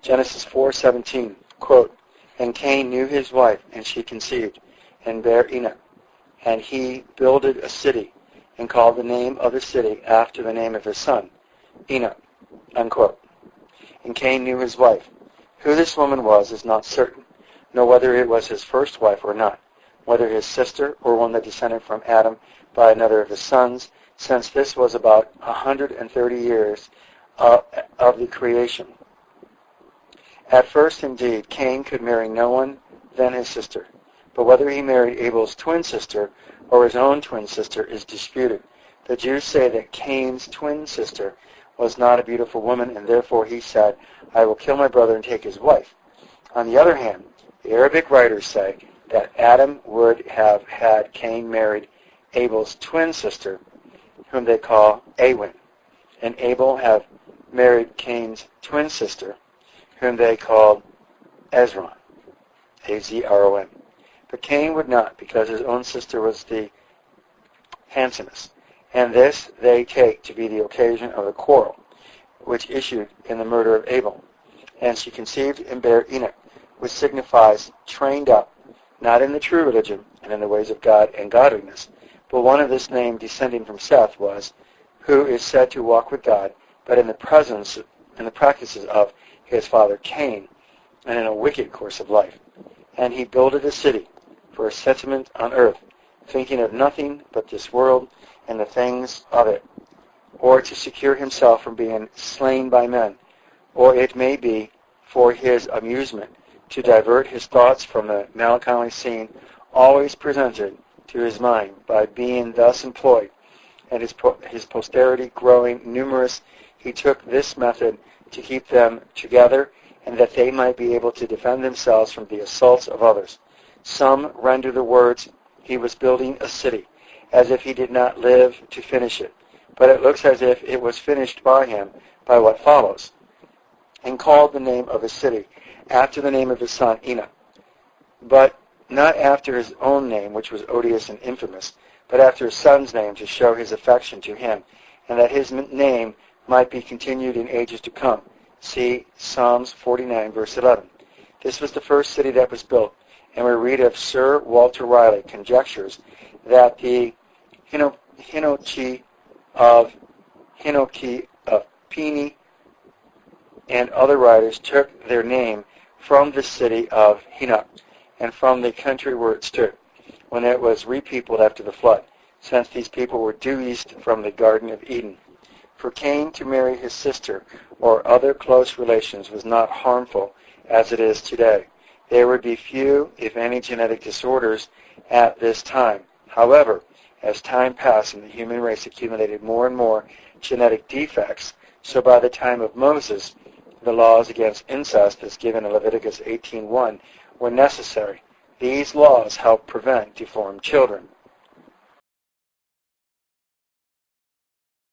Genesis 4:17, quote, "And Cain knew his wife, and she conceived, and bare Enoch. And he builded a city, and called the name of the city after the name of his son, Enoch," unquote. And Cain knew his wife. Who this woman was is not certain, nor whether it was his first wife or not, whether his sister or one that descended from Adam by another of his sons, since this was about 130 years of the creation. At first, indeed, Cain could marry no one than his sister, but whether he married Abel's twin sister or his own twin sister is disputed. The Jews say that Cain's twin sister was not a beautiful woman, and therefore he said, "I will kill my brother and take his wife." On the other hand, the Arabic writers say that Adam would have had Cain married Abel's twin sister, whom they call Awin, and Abel have married Cain's twin sister, whom they called Ezron, Azron. But Cain would not, because his own sister was the handsomest, and this they take to be the occasion of the quarrel, which issued in the murder of Abel. And she conceived and bare Enoch, which signifies trained up, not in the true religion and in the ways of God and godliness, but one of this name descending from Seth was, who is said to walk with God, but in the practices of his father Cain, and in a wicked course of life. And he builded a city for a settlement on earth, thinking of nothing but this world and the things of it, or to secure himself from being slain by men, or it may be for his amusement, to divert his thoughts from the melancholy scene always presented to his mind. By being thus employed, and his posterity growing numerous, he took this method to keep them together, and that they might be able to defend themselves from the assaults of others. Some render the words, "He was building a city," as if he did not live to finish it, but it looks as if it was finished by him by what follows, "And called the name of his city after the name of his son Enoch," but not after his own name, which was odious and infamous, but after his son's name, to show his affection to him, and that his name might be continued in ages to come. See Psalms 49, verse 11. This was the first city that was built, and we read of Sir Walter Raleigh conjectures that the Hinoki of Pini and other writers took their name from the city of Hinnock and from the country where it stood, when it was repeopled after the flood, since these people were due east from the Garden of Eden. For Cain to marry his sister or other close relations was not harmful as it is today. There would be few, if any, genetic disorders at this time. However, as time passed and the human race accumulated more and more genetic defects, so by the time of Moses, the laws against incest, as given in Leviticus 18:1, were necessary. These laws helped prevent deformed children.